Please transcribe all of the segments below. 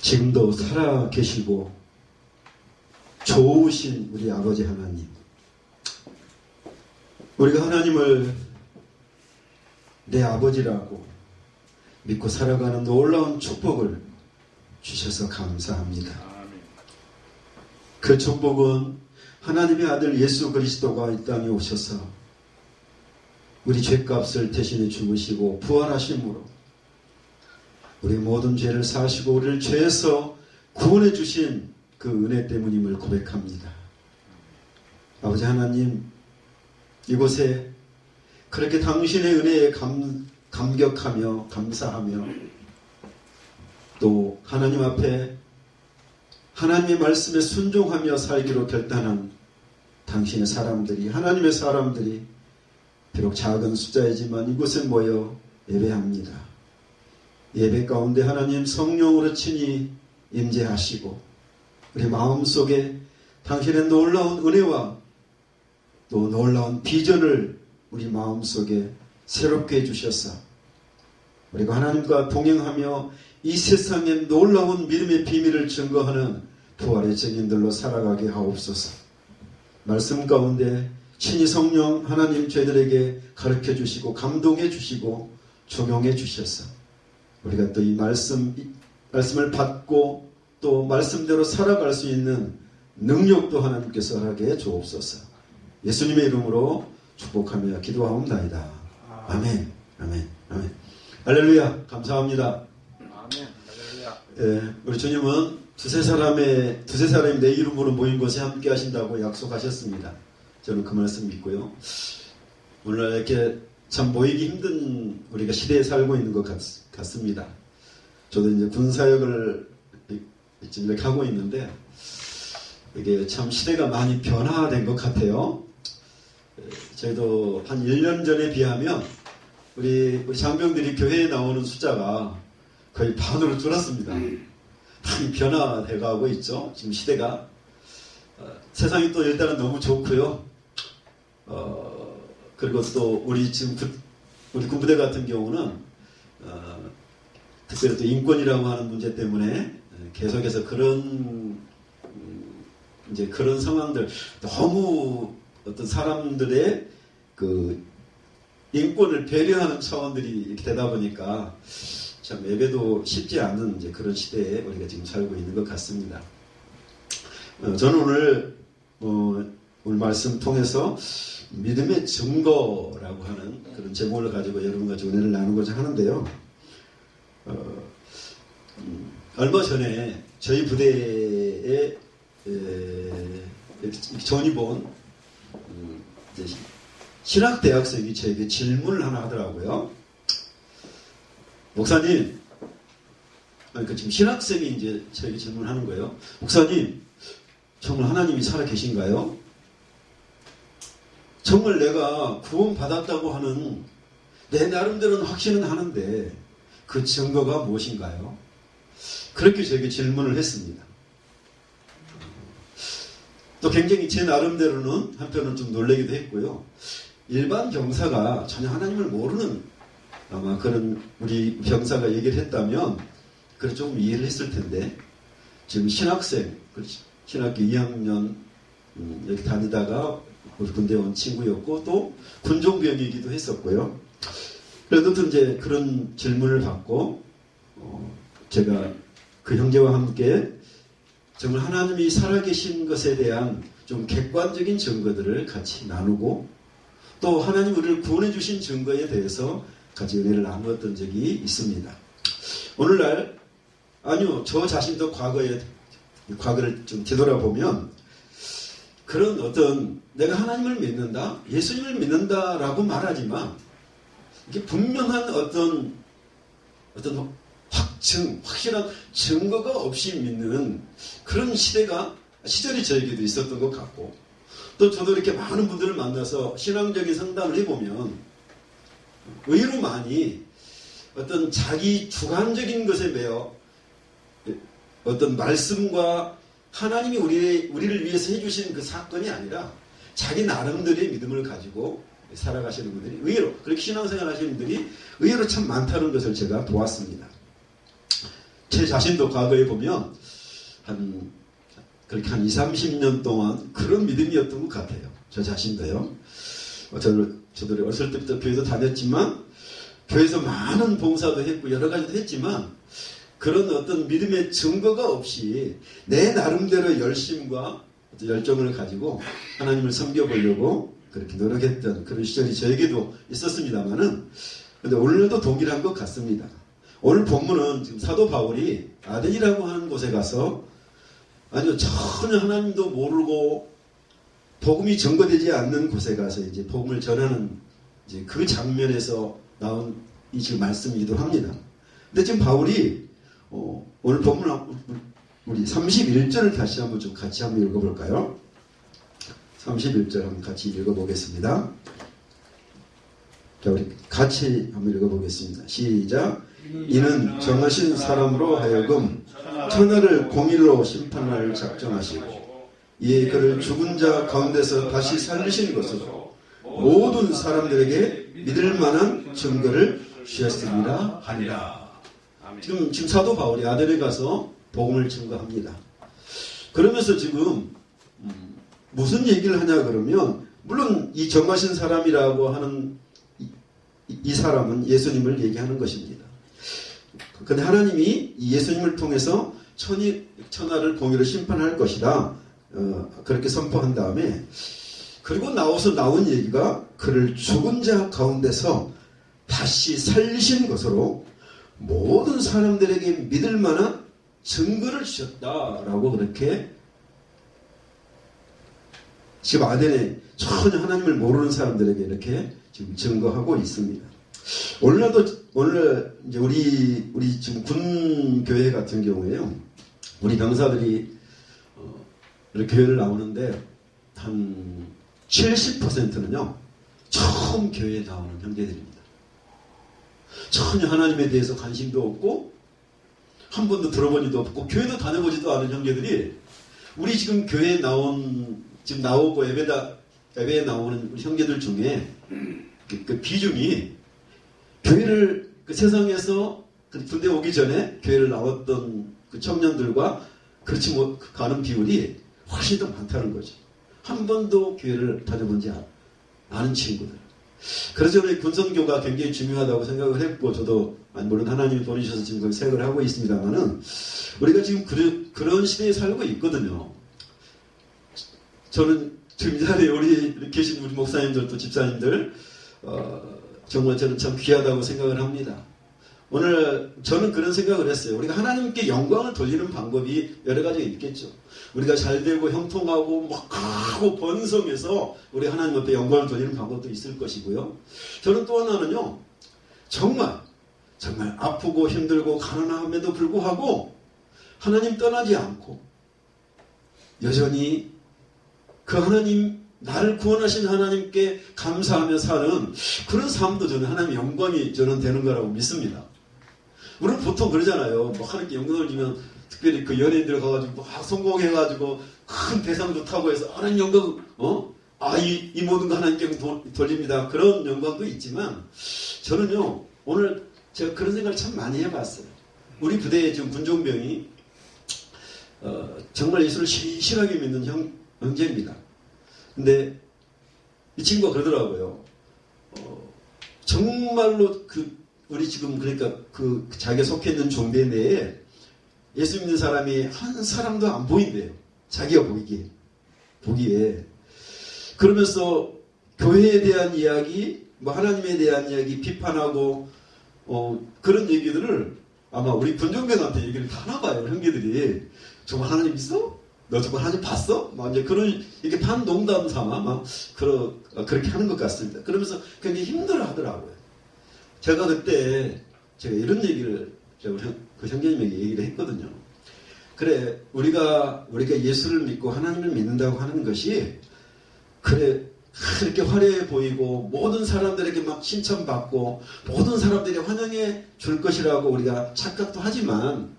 지금도 살아 계시고 좋으신 우리 아버지 하나님, 우리가 하나님을 내 아버지라고 믿고 살아가는 놀라운 축복을 주셔서 감사합니다. 그 축복은 하나님의 아들 예수 그리스도가 이 땅에 오셔서 우리 죄값을 대신해 죽으시고 부활하심으로 우리 모든 죄를 사하시고 우리를 죄에서 구원해 주신 그 은혜 때문임을 고백합니다. 아버지 하나님, 이곳에 그렇게 당신의 은혜에 감격하며 감사하며 또 하나님 앞에 하나님의 말씀에 순종하며 살기로 결단한 당신의 사람들이, 하나님의 사람들이 비록 작은 숫자이지만 이곳에 모여 예배합니다. 예배 가운데 하나님 성령으로 친히 임재하시고 우리 마음속에 당신의 놀라운 은혜와 또 놀라운 비전을 우리 마음속에 새롭게 해주셔서 우리가 하나님과 동행하며 이 세상의 놀라운 믿음의 비밀을 증거하는 부활의 증인들로 살아가게 하옵소서. 말씀 가운데 친히 성령 하나님 저희들에게 가르쳐 주시고 감동해 주시고 적용해 주셔서 우리가 또 이 말씀을 받고 또 말씀대로 살아갈 수 있는 능력도 하나님께서 하게 주옵소서. 예수님의 이름으로 축복하며 기도하옵나이다. 아멘. 아멘. 아멘. 할렐루야. 감사합니다. 아멘. 할렐루야. 예, 우리 주님은 두세 사람이 내 이름으로 모인 곳에 함께 하신다고 약속하셨습니다. 저는 그 말씀 믿고요. 오늘 이렇게 참 모이기 힘든 우리가 시대에 살고 있는 것 같습니다. 저도 이제 군사역을 지금 이렇게 하고 있는데 이게 참 시대가 많이 변화된 것 같아요. 저희도 한 1년 전에 비하면 우리 장병들이 교회에 나오는 숫자가 거의 반으로 줄었습니다. 많이 변화돼가고 있죠. 지금 시대가 세상이 또 일단은 너무 좋고요. 그리고 또 우리 지금 우리 군부대 같은 경우는 특별히 또 인권이라고 하는 문제 때문에 계속해서 그런 상황들, 너무 어떤 사람들의 그 인권을 배려하는 차원들이 이렇게 되다 보니까 참 예배도 쉽지 않은 이제 그런 시대에 우리가 지금 살고 있는 것 같습니다. 저는 오늘 말씀 통해서 믿음의 증거라고 하는 그런 제목을 가지고 여러분과 은혜를 나누고자 하는데요. 얼마 전에 저희 부대에 전입 온 신학대학생이 저에게 질문을 하나 하더라고요. 목사님, 그러니까 지금 신학생이 이제 저에게 질문을 하는 거예요. 목사님, 정말 하나님이 살아 계신가요? 정말 내가 구원받았다고 하는 내 나름대로는 확신은 하는데 그 증거가 무엇인가요? 그렇게 저에게 질문을 했습니다. 또 굉장히 제 나름대로는 한편은 좀 놀라기도 했고요. 일반 병사가 전혀 하나님을 모르는 아마 그런 우리 병사가 얘기를 했다면 그걸 좀 이해를 했을 텐데 지금 신학생, 신학교 2학년 여기 다니다가 우리 군대 온 친구였고 또 군종병이기도 했었고요. 그래도 이제 그런 질문을 받고 제가 그 형제와 함께 정말 하나님이 살아계신 것에 대한 좀 객관적인 증거들을 같이 나누고 또 하나님 우리를 구원해 주신 증거에 대해서 같이 은혜를 나누었던 적이 있습니다. 오늘날 아니요, 저 자신도 과거를 좀 되돌아보면 그런 어떤 내가 하나님을 믿는다, 예수님을 믿는다라고 말하지만 이게 분명한 어떤 확실한 증거가 없이 믿는 그런 시절이 저에게도 있었던 것 같고 또 저도 이렇게 많은 분들을 만나서 신앙적인 상담을 해보면 의외로 많이 어떤 자기 주관적인 것에 매여 어떤 말씀과 하나님이 우리를 위해서 해주신 그 사건이 아니라 자기 나름대로의 믿음을 가지고 살아가시는 분들이 의외로 그렇게 신앙생활 하시는 분들이 의외로 참 많다는 것을 제가 보았습니다. 제 자신도 과거에 보면 그렇게 한 20, 30년 동안 그런 믿음이었던 것 같아요. 저 자신도요. 저도 어렸을 때부터 교회도 다녔지만 교회에서 많은 봉사도 했고 여러 가지도 했지만 그런 어떤 믿음의 증거가 없이 내 나름대로 열심과 열정을 가지고 하나님을 섬겨보려고 그렇게 노력했던 그런 시절이 저에게도 있었습니다만은 근데 오늘도 동일한 것 같습니다. 오늘 본문은 지금 사도 바울이 아덴이라고 하는 곳에 가서 아주 전혀 하나님도 모르고 복음이 전거되지 않는 곳에 가서 이제 복음을 전하는 이제 그 장면에서 나온 이 지금 말씀이기도 합니다. 근데 지금 바울이 오늘 본문 우리 31절을 다시 한번 좀 같이 한번 읽어볼까요? 31절 한번 같이 읽어보겠습니다. 자, 우리 같이 한번 읽어보겠습니다. 시작. 이는 정하신 사람으로 하여금 천하를 공의로 심판할 작정하시고 이에 그를 죽은 자 가운데서 다시 살리신 것으로 모든 사람들에게 믿을 만한 증거를 주셨습니다 하니라. 지금 사도 바울이 아덴에 가서 복음을 증거합니다. 그러면서 지금 무슨 얘기를 하냐 그러면 물론 이 정하신 사람이라고 하는 이 사람은 예수님을 얘기하는 것입니다. 그런데 하나님이 이 예수님을 통해서 천하를 공의로 심판할 것이다. 그렇게 선포한 다음에 그리고 나온 얘기가 그를 죽은 자 가운데서 다시 살리신 것으로 모든 사람들에게 믿을 만한 증거를 주셨다라고 그렇게 지금 아덴에 전혀 하나님을 모르는 사람들에게 이렇게 지금 증거하고 있습니다. 오늘 이제 우리 지금 군 교회 같은 경우에요. 우리 병사들이 이렇게 교회를 나오는데 한 70%는요. 처음 교회에 나오는 형제들입니다. 전혀 하나님에 대해서 관심도 없고 한 번도 들어본 일도 없고 교회도 다녀보지도 않은 형제들이 우리 지금 교회에 지금 나오고 예배에 나오는 우리 형제들 중에 그 비중이 교회를 그 세상에서 그 군대 오기 전에 교회를 나왔던 그 청년들과 그렇지 못하는 비율이 훨씬 더 많다는 거죠. 한 번도 교회를 다녀본지 않은 친구들. 그래서 저는 군선교가 굉장히 중요하다고 생각을 했고 저도 물론 하나님이 보내주셔서 지금 그 생각을 하고 있습니다만은 우리가 지금 그런 시대에 살고 있거든요. 저는 지금 이 자리에 우리 계신 우리 목사님들 또 집사님들 정말 저는 참 귀하다고 생각을 합니다. 오늘 저는 그런 생각을 했어요. 우리가 하나님께 영광을 돌리는 방법이 여러 가지가 있겠죠. 우리가 잘되고 형통하고 막 하고 번성해서 우리 하나님 앞에 영광을 돌리는 방법도 있을 것이고요. 저는 또 하나는요. 정말 아프고 힘들고 가난함에도 불구하고 하나님 떠나지 않고 여전히 그 하나님 나를 구원하신 하나님께 감사하며 사는 그런 삶도 저는 하나님의 영광이 저는 되는 거라고 믿습니다. 우리는 보통 그러잖아요. 뭐 하나님께 영광을 주면 특별히 그 연예인들 가가지고 막 성공해가지고 큰 대상도 타고 해서 하나님 영광 이 모든 거 하나님께 돌립니다. 그런 영광도 있지만 저는요 오늘 제가 그런 생각을 참 많이 해봤어요. 우리 부대에 지금 군종병이 정말 예수를 신실하게 믿는 형제입니다. 근데 이 친구가 그러더라고요. 정말로 우리 지금 그러니까 자기가 속해 있는 종대 내에 예수 믿는 사람이 한 사람도 안 보인대요. 자기가 보기에. 그러면서 교회에 대한 이야기, 뭐 하나님에 대한 이야기 비판하고 그런 얘기들을 아마 우리 군종병한테 얘기를 다 하나 봐요. 형제들이. 정말 하나님 있어? 너 정말 하나님 봤어? 막 이제 이렇게 반농담 삼아 막 그렇게 하는 것 같습니다. 그러면서 굉장히 힘들어 하더라고요. 제가 그때 이런 얘기를 그 형제님에게 얘기를 했거든요. 그래, 우리가 예수를 믿고 하나님을 믿는다고 하는 것이 그렇게 화려해 보이고 모든 사람들에게 막 칭찬받고 모든 사람들이 환영해 줄 것이라고 우리가 착각도 하지만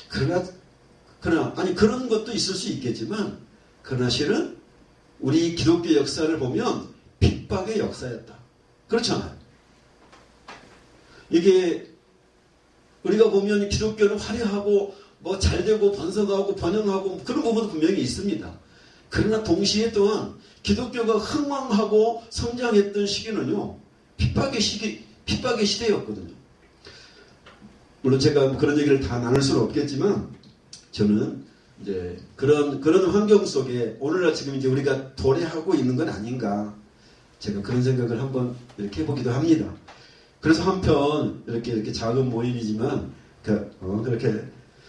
그러나 그런 것도 있을 수 있겠지만 그러나 실은 우리 기독교 역사를 보면 핍박의 역사였다. 그렇잖아요. 이게 우리가 보면 기독교는 화려하고 뭐 잘되고 번성하고 번영하고 그런 부분도 분명히 있습니다. 그러나 동시에 또한 기독교가 흥왕하고 성장했던 시기는요, 핍박의 시대였거든요. 물론 제가 뭐 그런 얘기를 다 나눌 수는 없겠지만, 저는 이제 그런 환경 속에 오늘날 지금 이제 우리가 도래하고 있는 건 아닌가, 제가 그런 생각을 한번 이렇게 해보기도 합니다. 그래서 한편 이렇게 작은 모임이지만 그렇게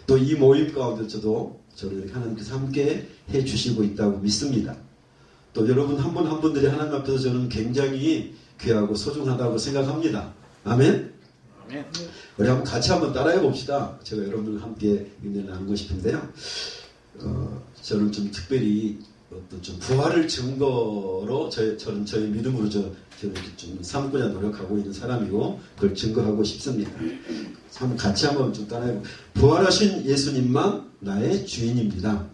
또 이 모임 가운데 저를 이렇게 하나님께서 함께 해주시고 있다고 믿습니다. 또 여러분 한 분 한 분들이 하나님 앞에서 저는 굉장히 귀하고 소중하다고 생각합니다. 아멘? 아멘. 우리 한번 같이 한번 따라해 봅시다. 제가 여러분과 함께 은혜를 나누고 싶은데요. 저는 좀 특별히 어떤 좀 부활을 증거로 저는 저의 믿음으로 저는 이렇게 좀 삼고자 노력하고 있는 사람이고 그걸 증거하고 싶습니다. 한번 같이 한번 좀 따라해. 부활하신 예수님만 나의 주인입니다.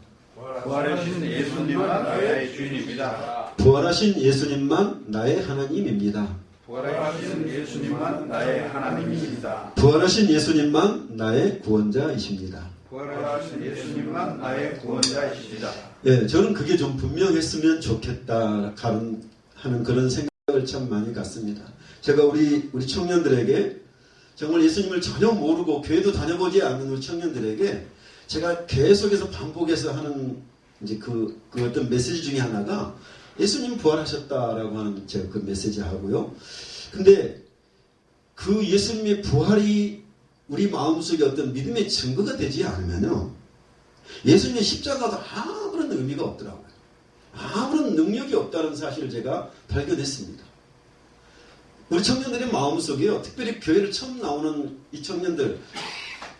부활하신 예수님만 나의 주인입니다. 부활하신 예수님만 나의 하나님입니다. 부활하신 예수님만 나의 하나님입니다. 부활하신 예수님만 나의 구원자이십니다. 부활하신 예수님만 나의 구원자이십니다. 예, 저는 그게 좀 분명했으면 좋겠다 하는 그런 생각을 참 많이 갖습니다. 제가 우리 청년들에게 정말 예수님을 전혀 모르고 교회도 다녀보지 않는 우리 청년들에게 제가 계속해서 반복해서 하는 이제 그 어떤 메시지 중에 하나가 예수님 부활하셨다라고 하는 제가 그 메시지 하고요. 근데 그 예수님의 부활이 우리 마음속에 어떤 믿음의 증거가 되지 않으면요, 예수님의 십자가도 아무런 의미가 없더라고요. 아무런 능력이 없다는 사실을 제가 발견했습니다. 우리 청년들의 마음속에요, 특별히 교회를 처음 나오는 이 청년들,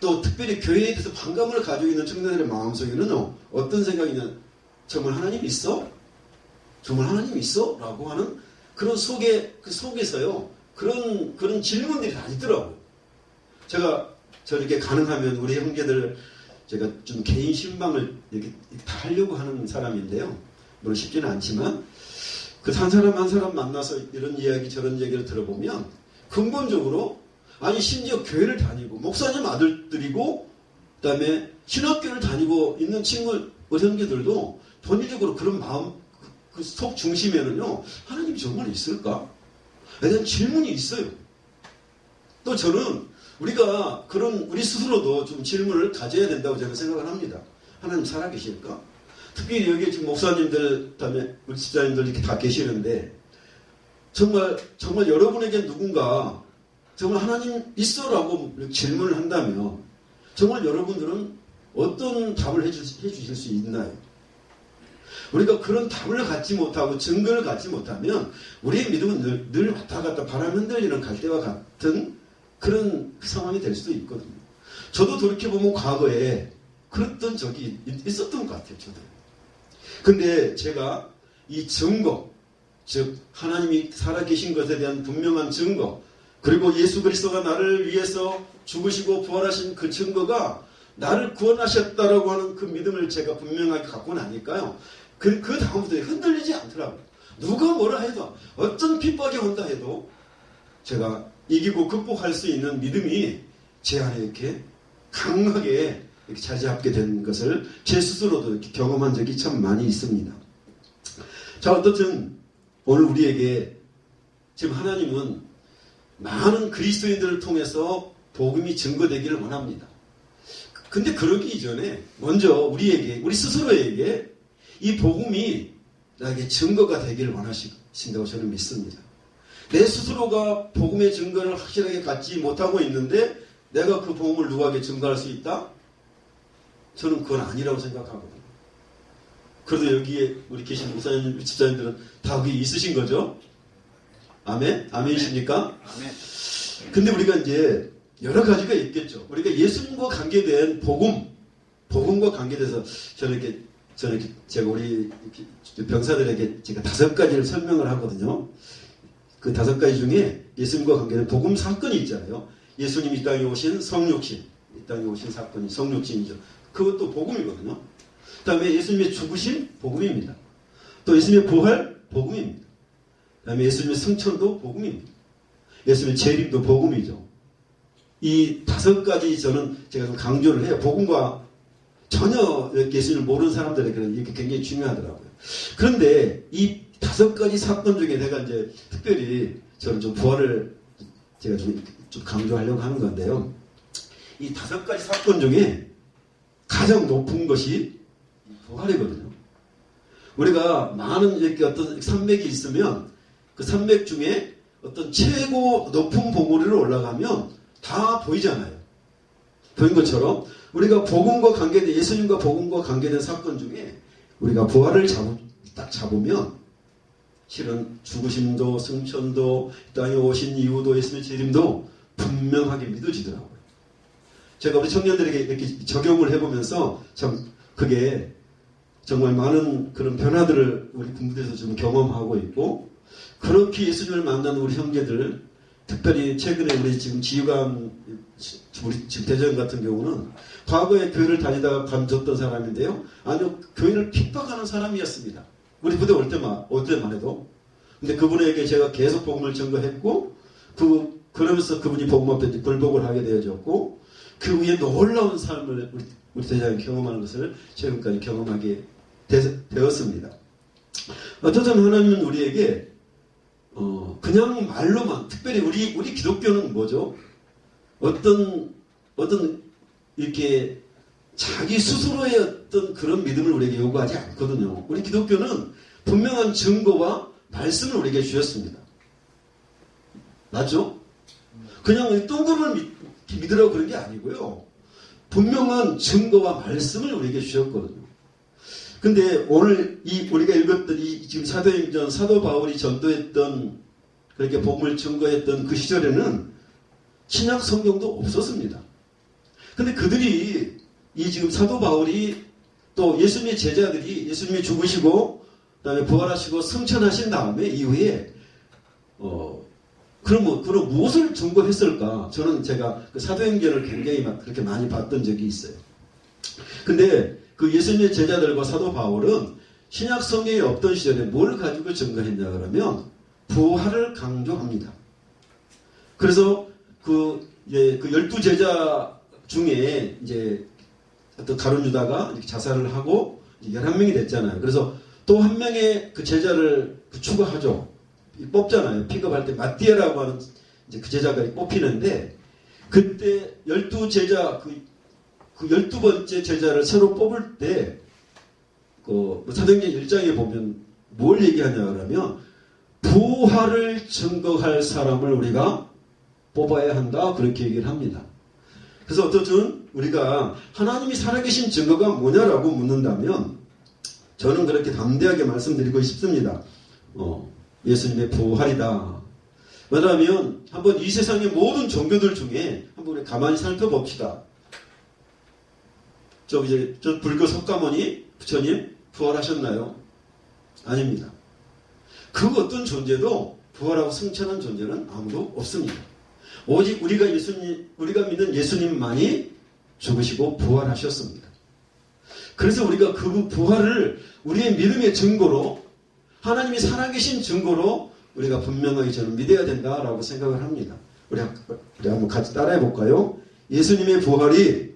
또 특별히 교회에 대해서 반감을 가지고 있는 청년들의 마음속에는요, 어떤 생각이냐, 정말 하나님 있어? 정말 하나님 있어? 라고 하는 그런 그 속에서요, 그런 질문들이 다 있더라고요. 제가 저렇게 가능하면 우리 형제들 제가 좀 개인 신방을 이렇게 다 하려고 하는 사람인데요. 물론 쉽지는 않지만 그 한 사람 한 사람 만나서 이런 이야기 저런 얘기를 들어보면 근본적으로 아니 심지어 교회를 다니고 목사님 아들들이고 그다음에 신학교를 다니고 있는 친구 우리 형제들도 본질적으로 그런 마음 그 속 중심에는요 하나님이 정말 있을까? 에 대한 질문이 있어요. 또 저는 우리가 우리 스스로도 좀 질문을 가져야 된다고 저는 생각을 합니다. 하나님 살아계실까? 특히 여기 지금 목사님들, 그다음에 우리 집사님들 이렇게 다 계시는데, 정말 여러분에게 누군가, 정말 하나님 있어라고 질문을 한다면, 정말 여러분들은 어떤 답을 해주실 수 있나요? 우리가 그런 답을 갖지 못하고 증거를 갖지 못하면, 우리의 믿음은 늘 왔다 갔다 바람 흔들리는 갈대와 같은 그런 상황이 될 수도 있거든요. 저도 돌이켜보면 과거에 그랬던 적이 있었던 것 같아요. 저도. 근데 제가 이 증거, 즉 하나님이 살아계신 것에 대한 분명한 증거, 그리고 예수 그리스도가 나를 위해서 죽으시고 부활하신 그 증거가 나를 구원하셨다라고 하는 그 믿음을 제가 분명하게 갖고 나니까요. 그 다음부터 흔들리지 않더라고요. 누가 뭐라 해도 어떤 핍박이 온다 해도 제가 이기고 극복할 수 있는 믿음이 제 안에 이렇게 강하게 이렇게 자리 잡게 된 것을 제 스스로도 이렇게 경험한 적이 참 많이 있습니다. 자, 어떻든 오늘 우리에게 지금 하나님은 많은 그리스도인들을 통해서 복음이 증거되기를 원합니다. 근데 그러기 이전에 먼저 우리 스스로에게 이 복음이 나에게 증거가 되기를 원하신다고 저는 믿습니다. 내 스스로가 복음의 증거를 확실하게 갖지 못하고 있는데 내가 그 복음을 누구에게 증거할 수 있다? 저는 그건 아니라고 생각하거든요. 그래도 여기에 우리 계신 목사님, 집사님들은 다 거기 있으신 거죠? 아멘? 아멘이십니까? 아멘. 근데 우리가 이제 여러 가지가 있겠죠. 우리가 예수님과 관계된 복음과 관계돼서 저는 이렇게 제가 우리 병사들에게 제가 5가지를 설명을 하거든요. 그 5가지 중에 예수님과 관계된 복음 사건이 있잖아요. 예수님이 이 땅에 오신 성육신, 이 땅에 오신 사건이 성육신이죠. 그것도 복음이거든요. 그 다음에 예수님의 죽으심, 복음입니다. 또 예수님의 부활, 복음입니다. 그 다음에 예수님의 승천도 복음입니다. 예수님의 재림도 복음이죠. 이 5가지 저는 제가 좀 강조를 해요. 복음과 전혀 예수님을 모르는 사람들에게는 이게 굉장히 중요하더라고요. 그런데 이 5가지 사건 중에 내가 이제 특별히 저는 좀 부활을 제가 좀 강조하려고 하는 건데요. 이 5가지 사건 중에 가장 높은 것이 부활이거든요. 우리가 많은 이렇게 어떤 산맥이 있으면 그 산맥 중에 어떤 최고 높은 봉우리로 올라가면 다 보이잖아요. 보인 것처럼 우리가 복음과 관계된 예수님과 복음과 관계된 사건 중에 우리가 부활을 딱 잡으면 실은 죽으심도 승천도 땅에 오신 이유도 예수님의 재림도 분명하게 믿어지더라고요. 제가 우리 청년들에게 이렇게 적용을 해보면서 참 그게 정말 많은 그런 변화들을 우리 군부대에서 좀 경험하고 있고 그렇게 예수님을 만나는 우리 형제들 특별히 최근에 우리 지금 지휘관 우리 지금 대전 같은 경우는 과거에 교회를 다니다가 관뒀던 사람인데요. 아주 교회를 핍박하는 사람이었습니다. 우리 부대 올 때만 해도. 근데 그분에게 제가 계속 복음을 전거했고 그러면서 그분이 복음 앞에 굴복을 하게 되어졌고 그 위에 놀라운 삶을 우리 대장이 경험하는 것을 최근까지 경험하게 되었습니다. 어쩌면 하나님은 우리에게 그냥 말로만 특별히 우리 기독교는 뭐죠? 어떤 이렇게 자기 스스로의 어떤 그런 믿음을 우리에게 요구하지 않거든요. 우리 기독교는 분명한 증거와 말씀을 우리에게 주셨습니다. 맞죠? 그냥 뜬금을 믿으라고 그런 게 아니고요. 분명한 증거와 말씀을 우리에게 주셨거든요. 근데 오늘 우리가 읽었던 지금 사도행전 사도 바울이 전도했던 그렇게 복음을 증거했던 그 시절에는 신약 성경도 없었습니다. 근데 그들이 지금 사도 바울이 또 예수님의 제자들이 예수님이 죽으시고 그다음에 부활하시고 승천하신 다음에 이후에 그럼 무엇을 증거했을까? 저는 제가 그 사도행전을 굉장히 그렇게 많이 봤던 적이 있어요. 근데 그 예수님의 제자들과 사도 바울은 신약 성경이 없던 시절에 뭘 가지고 증거했냐 그러면 부활을 강조합니다. 그래서 그 12제자 중에 이제 어떤 가룟 유다가 이렇게 자살을 하고 11명이 됐잖아요. 그래서 또 한 명의 그 제자를 추가하죠. 뽑잖아요. 픽업할 때 마띠아라고 하는 이제 그 제자가 뽑히는데 그때 12제자 그 12번째 제자를 새로 뽑을 때 사도행전 1장에 보면 뭘 얘기하냐 그러면 부활을 증거할 사람을 우리가 뽑아야 한다 그렇게 얘기를 합니다. 그래서 어떠든 우리가 하나님이 살아계신 증거가 뭐냐라고 묻는다면 저는 그렇게 담대하게 말씀드리고 싶습니다. 예수님의 부활이다. 왜냐하면 한번 이 세상의 모든 종교들 중에 한번 우리 가만히 살펴봅시다. 저 불교 석가모니 부처님 부활하셨나요? 아닙니다. 그 어떤 존재도 부활하고 승천한 존재는 아무도 없습니다. 오직 우리가 믿는 예수님만이 죽으시고 부활하셨습니다. 그래서 우리가 그 부활을 우리의 믿음의 증거로 하나님이 살아계신 증거로 우리가 분명하게 저는 믿어야 된다라고 생각을 합니다. 우리 한번 같이 따라해 볼까요? 예수님의 부활이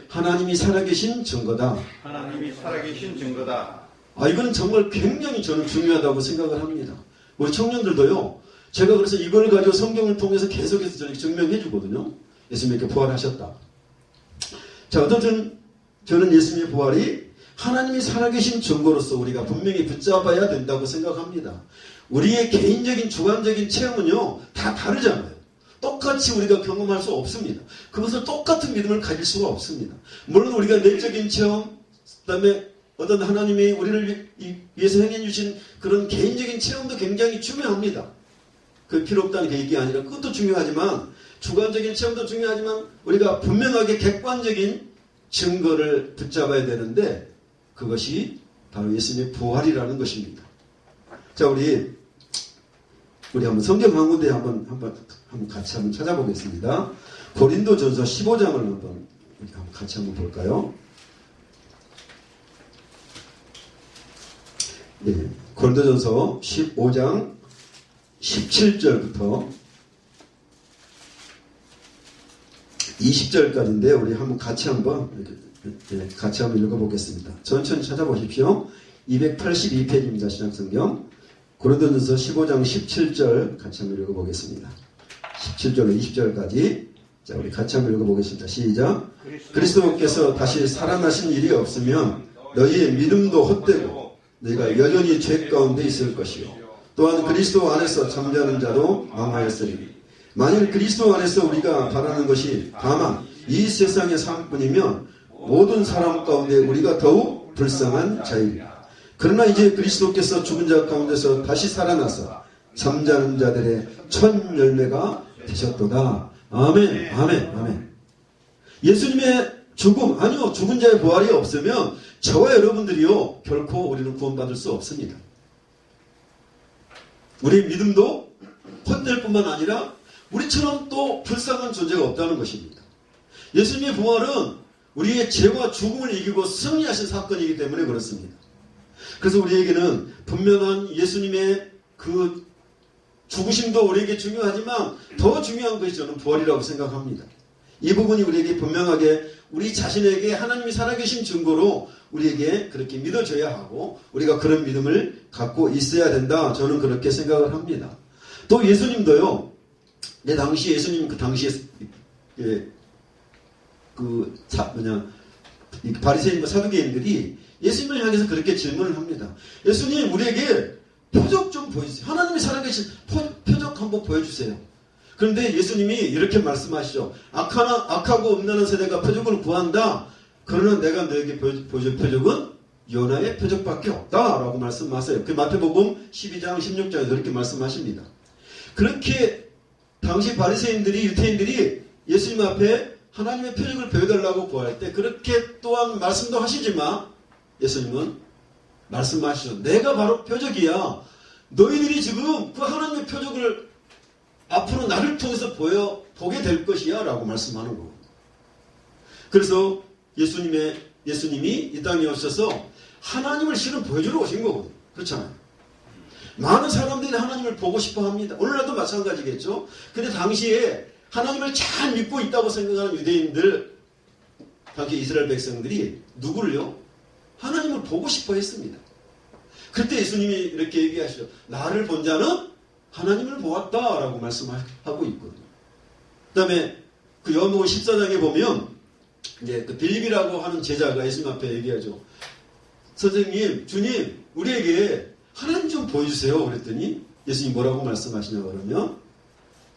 하나님이 살아계신 증거다. 하나님이 살아계신 증거다. 이건 정말 굉장히 저는 중요하다고 생각을 합니다. 우리 청년들도요. 제가 그래서 이걸 가지고 성경을 통해서 계속해서 저렇게 증명해 주거든요. 예수님이 이렇게 부활하셨다. 자, 어떤 저는 예수님의 부활이 하나님이 살아계신 증거로서 우리가 분명히 붙잡아야 된다고 생각합니다. 우리의 개인적인 주관적인 체험은요. 다 다르잖아요. 똑같이 우리가 경험할 수 없습니다. 그것을 똑같은 믿음을 가질 수가 없습니다. 물론 우리가 내적인 체험, 그다음에 어떤 하나님이 우리를 위해서 행해 주신 그런 개인적인 체험도 굉장히 중요합니다. 그 필요 없다는 게 얘기 아니라 그것도 중요하지만 주관적인 체험도 중요하지만 우리가 분명하게 객관적인 증거를 붙잡아야 되는데 그것이 바로 예수님의 부활이라는 것입니다. 자, 우리 한번 성경 한 군데 한번 같이 한번 찾아보겠습니다. 고린도전서 15장을 한번 같이 한번 볼까요? 네, 고린도전서 15장 17절부터 20절까지인데 우리 한번 같이 한번 읽어보겠습니다. 천천히 찾아보십시오. 282페이지입니다. 신약성경 고린도전서 15장 17절 같이 한번 읽어보겠습니다. 17절로 20절까지 자 우리 같이 한번 읽어보겠습니다. 시작. 그리스도께서 다시 살아나신 일이 없으면 너희의 믿음도 헛되고 너희가 여전히 죄 가운데 있을 것이요 또한 그리스도 안에서 잠자는 자도 망하였으리니 만일 그리스도 안에서 우리가 바라는 것이 다만 이 세상의 삶뿐이면 모든 사람 가운데 우리가 더욱 불쌍한 자입니다. 그러나 이제 그리스도께서 죽은 자 가운데서 다시 살아나서 잠자는 자들의 첫 열매가 되셨도다. 아멘, 아멘, 아멘. 예수님의 죽음, 아니요, 죽은 자의 부활이 없으면 저와 여러분들이요, 결코 우리는 구원받을 수 없습니다. 우리의 믿음도 헛될 뿐만 아니라 우리처럼 또 불쌍한 존재가 없다는 것입니다. 예수님의 부활은 우리의 죄와 죽음을 이기고 승리하신 사건이기 때문에 그렇습니다. 그래서 우리에게는 분명한 예수님의 그 죽으심도 우리에게 중요하지만 더 중요한 것이 저는 부활이라고 생각합니다. 이 부분이 우리에게 분명하게 우리 자신에게 하나님이 살아계신 증거로 우리에게 그렇게 믿어줘야 하고 우리가 그런 믿음을 갖고 있어야 된다. 저는 그렇게 생각을 합니다. 또 예수님도요. 당시 예수님 그 당시에 바리새인과 사두개인들이 예수님을 향해서 그렇게 질문을 합니다. 예수님 우리에게 표적 좀 보여주세요. 하나님이 살아계신 표적 한번 보여주세요. 그런데 예수님이 이렇게 말씀하시죠. 악하고 음란한 세대가 표적을 구한다. 그러나 내가 너에게 보여줄 표적은 요나의 표적밖에 없다라고 말씀하세요. 그 마태복음 12장 16장에서 그렇게 말씀하십니다. 그렇게 당시 바리새인들이 유대인들이 예수님 앞에 하나님의 표적을 보여달라고 구할 때 그렇게 또한 말씀도 하시지만 예수님은 말씀하시죠. 내가 바로 표적이야. 너희들이 지금 그 하나님의 표적을 앞으로 나를 통해서 보게 될 것이야 라고 말씀하는 거예요. 그래서 예수님이 이 땅에 오셔서 하나님을 실은 보여주러 오신 거거든요. 그렇잖아요. 많은 사람들이 하나님을 보고 싶어 합니다. 오늘날도 마찬가지겠죠. 근데 당시에 하나님을 잘 믿고 있다고 생각하는 유대인들, 당시 이스라엘 백성들이 누구를요? 하나님을 보고 싶어 했습니다. 그때 예수님이 이렇게 얘기하시죠. 나를 본 자는 하나님을 보았다라고 말씀하고 있거든요. 그 다음에 그 요한복음 14장에 보면 이제 그 빌립이라고 하는 제자가 예수님 앞에 얘기하죠. 선생님, 주님, 우리에게 하나님 좀 보여주세요. 그랬더니 예수님이 뭐라고 말씀하시냐 그러면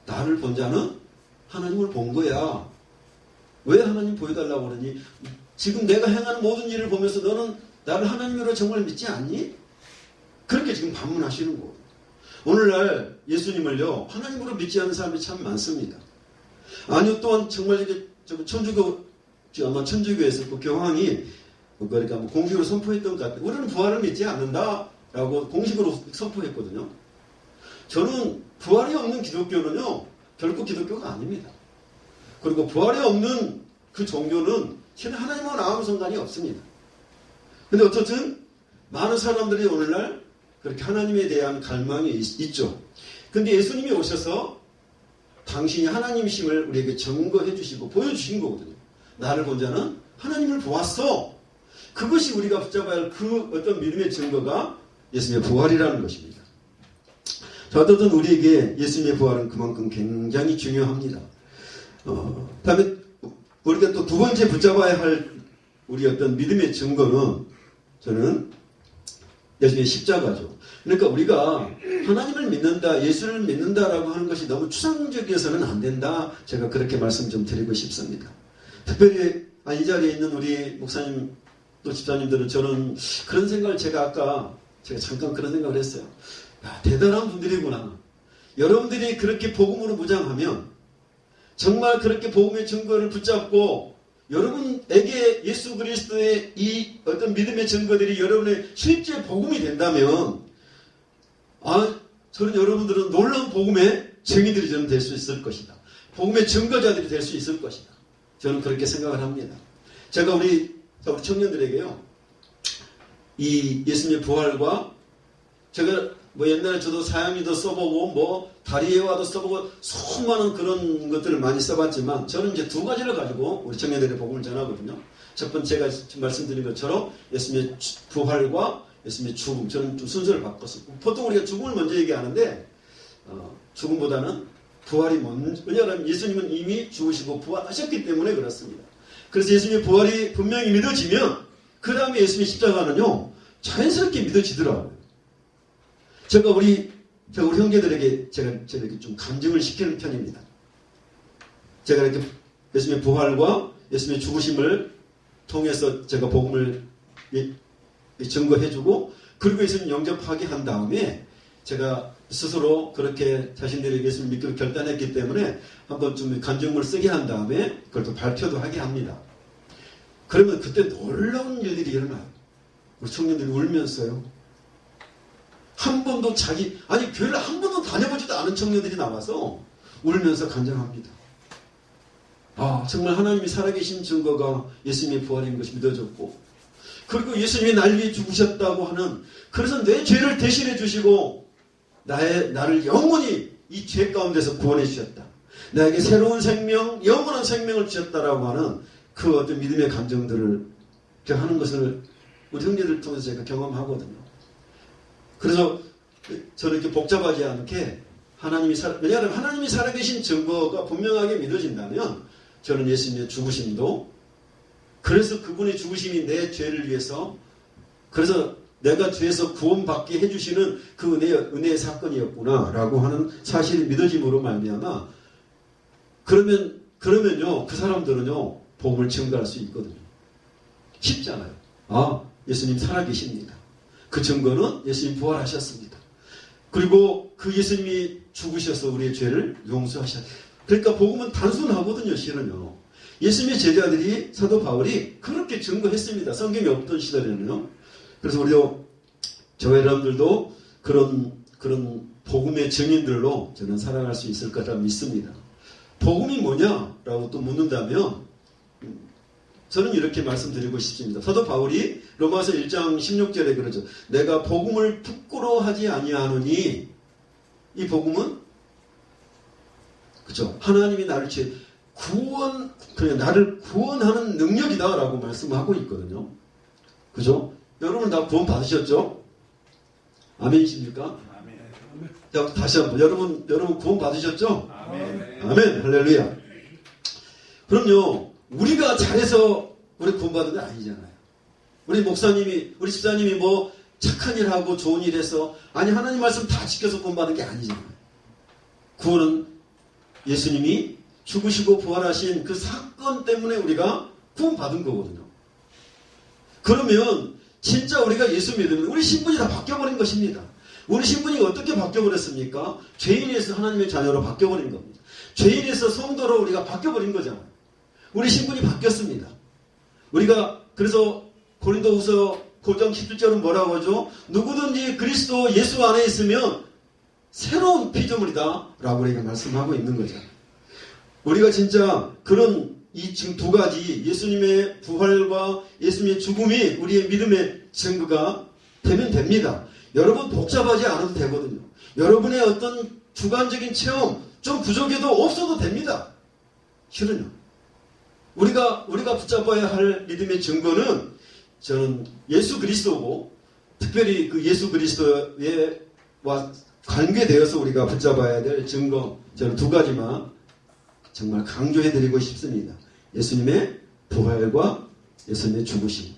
나를 본 자는 하나님을 본 거야. 왜 하나님 보여달라고 그러니? 지금 내가 행하는 모든 일을 보면서 너는 나를 하나님으로 정말 믿지 않니? 그렇게 지금 반문하시는 거예요. 오늘날 예수님을요 하나님으로 믿지 않는 사람이 참 많습니다. 아니요 또한 정말 아마 천주교에서 그 교황이 그러니까 공식으로 선포했던 것 같아요. 우리는 부활을 믿지 않는다라고 공식으로 선포했거든요. 저는 부활이 없는 기독교는요 결코 기독교가 아닙니다. 그리고 부활이 없는 그 종교는 실은 하나님과 아무 상관이 없습니다. 근데 어쨌든 많은 사람들이 오늘날 그렇게 하나님에 대한 갈망이 있죠. 근데 예수님이 오셔서 당신이 하나님이심을 우리에게 증거해 주시고 보여주신 거거든요. 나를 본 자는 하나님을 보았어. 그것이 우리가 붙잡아야 할 그 어떤 믿음의 증거가 예수님의 부활이라는 것입니다. 자, 어쨌든 우리에게 예수님의 부활은 그만큼 굉장히 중요합니다. 다음에 우리가 또 두 번째 붙잡아야 할 우리 어떤 믿음의 증거는 저는 예수님의 십자가죠. 그러니까 우리가 하나님을 믿는다, 예수를 믿는다라고 하는 것이 너무 추상적이어서는 안 된다. 제가 그렇게 말씀 좀 드리고 싶습니다. 특별히 이 자리에 있는 우리 목사님 또 집사님들은 저는 그런 생각을 제가 잠깐 그런 생각을 했어요. 야, 대단한 분들이구나. 여러분들이 그렇게 복음으로 무장하면 정말 그렇게 복음의 증거를 붙잡고 여러분에게 예수 그리스도의 이 어떤 믿음의 증거들이 여러분의 실제 복음이 된다면 저는 여러분들은 놀라운 복음의 증인들이 저는 될 수 있을 것이다. 복음의 증거자들이 될 수 있을 것이다. 저는 그렇게 생각을 합니다. 제가 우리 청년들에게요. 이 예수님의 부활과 제가 뭐 옛날에 저도 사야미도 써보고 뭐 다리에와도 써보고 수많은 그런 것들을 많이 써봤지만 저는 이제 두 가지를 가지고 우리 청년들의 복음을 전하거든요. 첫 번째가 말씀드린 것처럼 예수님의 부활과 예수님의 죽음. 저는 좀 순서를 바꿨어요. 보통 우리가 죽음을 먼저 얘기하는데 죽음보다는 부활이 먼저. 왜냐하면 예수님은 이미 죽으시고 부활하셨기 때문에 그렇습니다. 그래서 예수님의 부활이 분명히 믿어지면 그 다음에 예수님의 십자가는요 자연스럽게 믿어지더라고요. 제가 우리 형제들에게 제가 이렇게 좀 감정을 시키는 편입니다. 제가 이렇게 예수님의 부활과 예수님의 죽으심을 통해서 제가 복음을 증거해주고 그리고 예수님 영접하게 한 다음에 제가 스스로 그렇게 자신들이 예수를 믿기로 결단했기 때문에 한번 좀 감정을 쓰게 한 다음에 그걸 또 발표도 하게 합니다. 그러면 그때 놀라운 일들이 일어나요. 우리 청년들이 울면서요. 한 번도 교회를 한 번도 다녀보지도 않은 청년들이 나와서 울면서 간증합니다. 정말 하나님이 살아계신 증거가 예수님의 부활인 것이 믿어졌고 그리고 예수님이 날 위해 죽으셨다고 하는 그래서 내 죄를 대신해 주시고 나를 영원히 이 죄 가운데서 구원해 주셨다. 나에게 새로운 생명, 영원한 생명을 주셨다라고 하는 그 어떤 믿음의 감정들을 하는 것을 우리 형제들을 통해서 제가 경험하거든요. 그래서 저는 이렇게 복잡하지 않게 왜냐하면 하나님이 살아계신 증거가 분명하게 믿어진다면 저는 예수님의 죽으심도 그래서 그분의 죽으심이 내 죄를 위해서 그래서 내가 죄에서 구원받게 해주시는 그 은혜의 사건이었구나 라고 하는 사실이 믿어짐으로 말미암아 그러면요 그 사람들은요 복음을 증거할 수 있거든요. 쉽잖아요. 예수님 살아계십니다. 그 증거는 예수님 부활하셨습니다. 그리고 그 예수님이 죽으셔서 우리의 죄를 용서하셨다. 그러니까 복음은 단순하거든요. 실은요. 예수님의 제자들이 사도 바울이 그렇게 증거했습니다. 성경이 없던 시절에는요. 그래서 우리도 저와 여러분들도 그런 복음의 증인들로 저는 살아갈 수 있을 거라 믿습니다. 복음이 뭐냐라고 또 묻는다면 저는 이렇게 말씀드리고 싶습니다. 사도 바울이 로마서 1장 16절에 그러죠. 내가 복음을 부끄러워하지 아니하노니 이 복음은 그죠? 하나님이 나를 나를 구원하는 능력이다라고 말씀하고 있거든요. 그죠? 여러분 다 구원 받으셨죠? 아멘이십니까? 아멘. 다시 한번 여러분 구원 받으셨죠? 아멘. 아멘. 할렐루야. 그럼요. 우리가 잘해서 우리 구원받은 게 아니잖아요. 우리 목사님이 우리 집사님이 뭐 착한 일 하고 좋은 일 해서 하나님 말씀 다 지켜서 구원받은 게 아니잖아요. 구원은 예수님이 죽으시고 부활하신 그 사건 때문에 우리가 구원받은 거거든요. 그러면 진짜 우리가 예수 믿으면 우리 신분이 다 바뀌어버린 것입니다. 우리 신분이 어떻게 바뀌어버렸습니까? 죄인에서 하나님의 자녀로 바뀌어버린 겁니다. 죄인에서 성도로 우리가 바뀌어버린 거잖아요. 우리 신분이 바뀌었습니다. 우리가 그래서 고린도후서 9장 17절은 뭐라고 하죠? 누구든지 그리스도 예수 안에 있으면 새로운 피조물이다 라고 우리가 말씀하고 있는 거죠. 우리가 진짜 이 지금 두 가지 예수님의 부활과 예수님의 죽음이 우리의 믿음의 증거가 되면 됩니다. 여러분 복잡하지 않아도 되거든요. 여러분의 어떤 주관적인 체험 좀 부족해도 없어도 됩니다. 실은요. 우리가 붙잡아야 할 믿음의 증거는 저는 예수 그리스도고 특별히 그 예수 그리스도와 관계되어서 우리가 붙잡아야 될 증거 저는 두 가지만 정말 강조해드리고 싶습니다. 예수님의 부활과 예수님의 죽으심.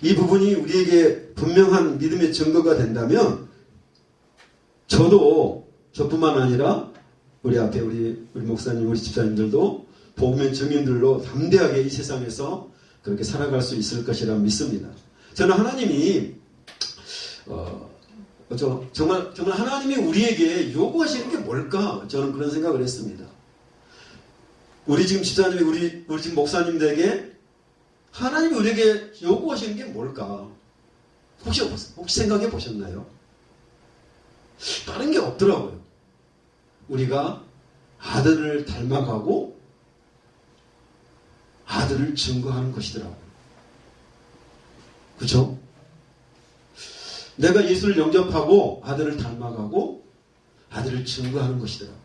이 부분이 우리에게 분명한 믿음의 증거가 된다면 저뿐만 아니라 우리 앞에 우리 목사님, 우리 집사님들도 복음의 증인들로 담대하게 이 세상에서 그렇게 살아갈 수 있을 것이라 믿습니다. 저는 하나님이 정말 하나님이 우리에게 요구하시는 게 뭘까? 저는 그런 생각을 했습니다. 우리 지금 집사님이 우리 지금 목사님들에게 하나님이 우리에게 요구하시는 게 뭘까? 혹시 생각해 보셨나요? 다른 게 없더라고요. 우리가 아들을 닮아가고 아들을 증거하는 것이더라고요. 그렇죠? 내가 예수를 영접하고 아들을 닮아가고 아들을 증거하는 것이더라고요.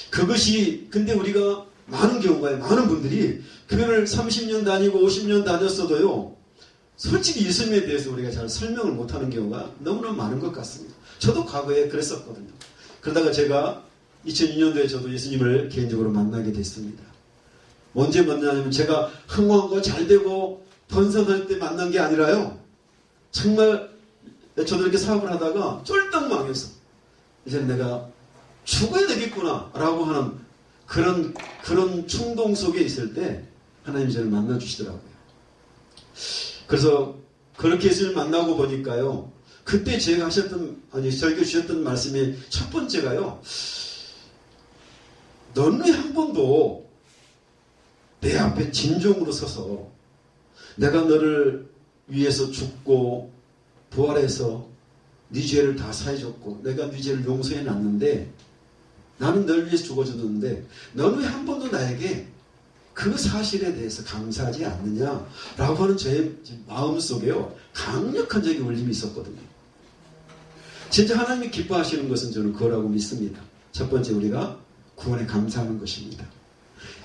그것이 근데 우리가 많은 경우가 많은 분들이 교회를 30년 다니고 50년 다녔어도요. 솔직히 예수님에 대해서 우리가 잘 설명을 못하는 경우가 너무나 많은 것 같습니다. 저도 과거에 그랬었거든요. 그러다가 제가 2002년도에 저도 예수님을 개인적으로 만나게 됐습니다. 언제 만나냐면 제가 흥왕하고 잘되고 번성할 때 만난 게 아니라요. 정말 저도 이렇게 사업을 하다가 쫄딱 망해서 이제 내가 죽어야 되겠구나 라고 하는 그런 충동 속에 있을 때 하나님이 저를 만나주시더라고요. 그래서 그렇게 예수님을 만나고 보니까요. 그때 제가 저에게 주셨던 말씀이 첫 번째가요. 너는 왜 한 번도 내 앞에 진정으로 서서 내가 너를 위해서 죽고 부활해서 네 죄를 다 사해줬고 내가 네 죄를 용서해놨는데 나는 널 위해서 죽어줬는데 너는 왜 한 번도 나에게 그 사실에 대해서 감사하지 않느냐라고 하는 저의 마음속에요. 강력한 적인 울림이 있었거든요. 진짜 하나님이 기뻐하시는 것은 저는 그거라고 믿습니다. 첫 번째 우리가 구원에 감사하는 것입니다.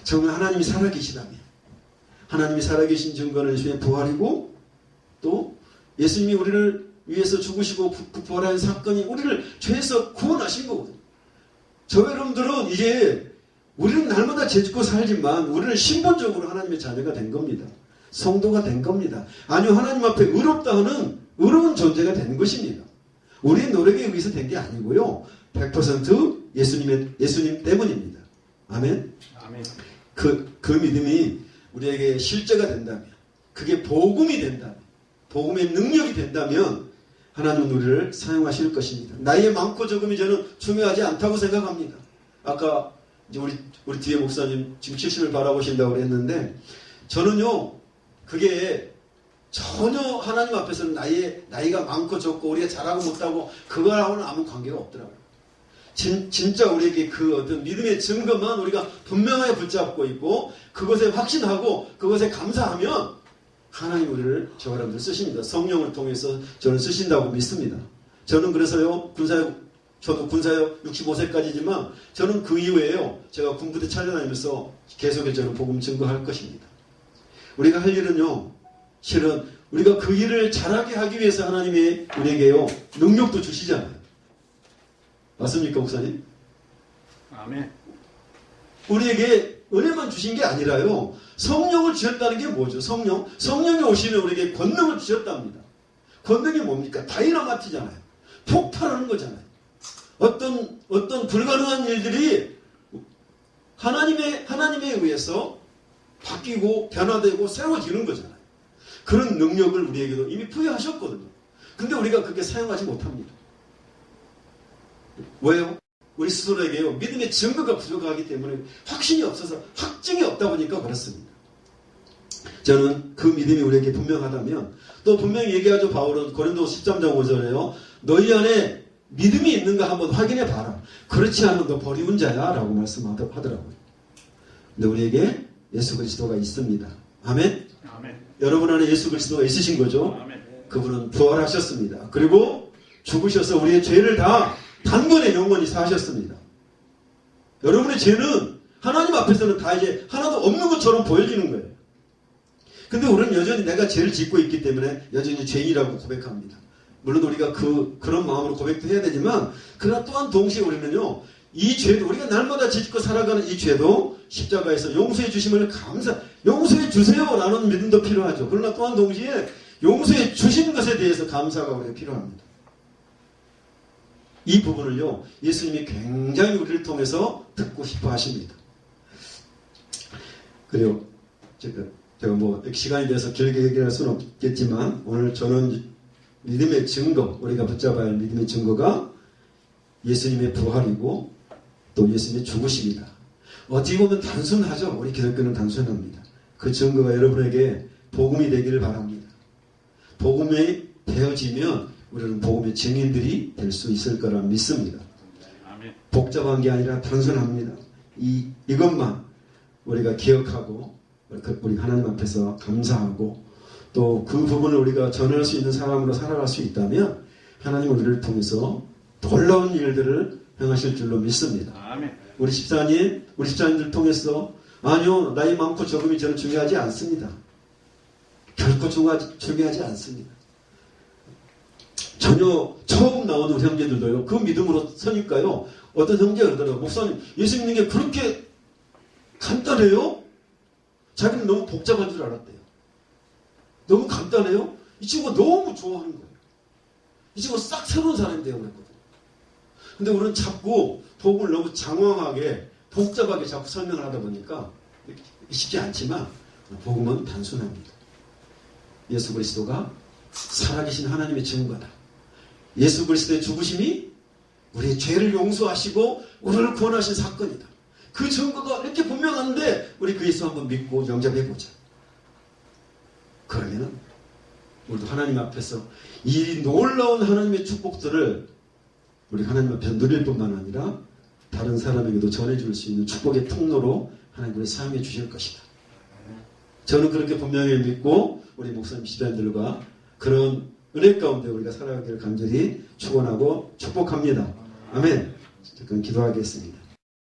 정말 하나님이 살아계시다면 하나님이 살아계신 증거는 예수님의 부활이고 또 예수님이 우리를 위해서 죽으시고 부활한 사건이 우리를 죄에서 구원하신 거거든요. 저 여러분들은 이제 우리는 날마다 죄짓고 살지만 우리는 신분적으로 하나님의 자녀가 된 겁니다. 성도가 된 겁니다. 아니요 하나님 앞에 의롭다 하는 의로운 존재가 된 것입니다. 우리의 노력에 의해서 된 게 아니고요. 100% 예수님 때문입니다. 아멘. 아멘. 그 믿음이 우리에게 실제가 된다면 그게 복음이 된다면 복음의 능력이 된다면 하나님은 우리를 사용하실 것입니다. 나이의 많고 적음이 저는 중요하지 않다고 생각합니다. 아까 이제 우리 뒤에 목사님 지금 70을 바라보신다고 그랬는데 저는요 그게 전혀 하나님 앞에서는 나이가 많고 적고 우리가 잘하고 못하고 그거하고는 아무 관계가 없더라고요. 진짜 우리에게 그 어떤 믿음의 증거만 우리가 분명하게 붙잡고 있고 그것에 확신하고 그것에 감사하면 하나님 우리를 저 여러분들 쓰십니다. 성령을 통해서 저는 쓰신다고 믿습니다. 저는 그래서요 저도 군사역 65세까지지만 저는 그 이후에요 제가 군부대 찾아다니면서 계속해서 저는 복음 증거할 것입니다. 우리가 할 일은요 실은 우리가 그 일을 잘하게 하기 위해서 하나님이 우리에게요 능력도 주시잖아요. 맞습니까 목사님? 아멘. 우리에게 은혜만 주신 게 아니라요 성령을 주셨다는 게 뭐죠? 성령이 오시면 우리에게 권능을 주셨답니다. 권능이 뭡니까? 다이너마트잖아요. 폭발하는 거잖아요. 어떤 불가능한 일들이 하나님에 의해서 바뀌고 변화되고 세워지는 거잖아요. 그런 능력을 우리에게도 이미 부여하셨거든요. 근데 우리가 그렇게 사용하지 못합니다. 왜요? 우리 스스로에게요 믿음의 증거가 부족하기 때문에 확신이 없어서 확증이 없다 보니까 그렇습니다. 저는 그 믿음이 우리에게 분명하다면 또 분명히 얘기하죠. 바울은 고린도서 13장 5절에요. 너희 안에 믿음이 있는가 한번 확인해 봐라. 그렇지 않으면 너 버리운 자야 라고 말씀하더라고요. 근데 우리에게 예수 그리스도가 있습니다. 아멘? 아멘. 여러분 안에 예수 그리스도가 있으신 거죠. 아멘. 그분은 부활하셨습니다. 그리고 죽으셔서 우리의 죄를 다 단번에 영원히 사하셨습니다. 여러분의 죄는 하나님 앞에서는 다 이제 하나도 없는 것처럼 보여지는 거예요. 근데 우리는 여전히 내가 죄를 짓고 있기 때문에 여전히 죄인이라고 고백합니다. 물론 우리가 그런 마음으로 고백도 해야 되지만 그러나 또한 동시에 우리는요 이 죄도 우리가 날마다 짓고 살아가는 이 죄도 십자가에서 용서해 주심을 용서해 주세요라는 믿음도 필요하죠. 그러나 또한 동시에 용서해 주신 것에 대해서 감사가 우리가 필요합니다. 이 부분을요 예수님이 굉장히 우리를 통해서 듣고 싶어 하십니다. 그리고 제가 뭐 시간이 돼서 길게 얘기할 수는 없겠지만 오늘 저는 믿음의 증거 우리가 붙잡아야 할 믿음의 증거가 예수님의 부활이고 또 예수님의 죽으심이다. 어떻게 보면 단순하죠. 우리 기독교는 단순합니다. 그 증거가 여러분에게 복음이 되기를 바랍니다. 복음이 되어지면 우리는 복음의 증인들이 될 수 있을 거라 믿습니다. 아멘. 복잡한 게 아니라 단순합니다. 이것만 우리가 기억하고 우리 하나님 앞에서 감사하고 또 그 부분을 우리가 전할 수 있는 사람으로 살아갈 수 있다면 하나님은 우리를 통해서 놀라운 일들을 행하실 줄로 믿습니다. 아멘. 우리 집사님들 통해서 아니요, 나이 많고 적음이 저는 중요하지 않습니다. 결코 중요하지 않습니다. 전혀 처음 나오는 우리 형제들도요, 그 믿음으로 서니까요, 어떤 형제가 그러더라고요. 목사님, 예수 믿는 게 그렇게 간단해요? 자기는 너무 복잡한 줄 알았대요. 너무 간단해요? 이 친구가 너무 좋아하는 거예요. 이 친구가 싹 새로운 사람이 되어 그랬거든요. 근데 우리는 자꾸 복음을 너무 장황하게, 복잡하게 자꾸 설명을 하다 보니까 쉽지 않지만 복음은 단순합니다. 예수 그리스도가 살아계신 하나님의 증거다. 예수 그리스도의 죽으심이 우리의 죄를 용서하시고 우리를 구원하신 사건이다. 그 증거가 이렇게 분명한데 우리 그 예수 한번 믿고 영접해보자. 그러면은 우리도 하나님 앞에서 이 놀라운 하나님의 축복들을 우리 하나님 앞에서 누릴 뿐만 아니라 다른 사람에게도 전해줄 수 있는 축복의 통로로 하나님 우리 사용해 주실 것이다. 저는 그렇게 분명히 믿고 우리 목사님 집사님들과 그런 은혜 가운데 우리가 살아가기를 간절히 축원하고 축복합니다. 아멘. 잠깐 기도하겠습니다.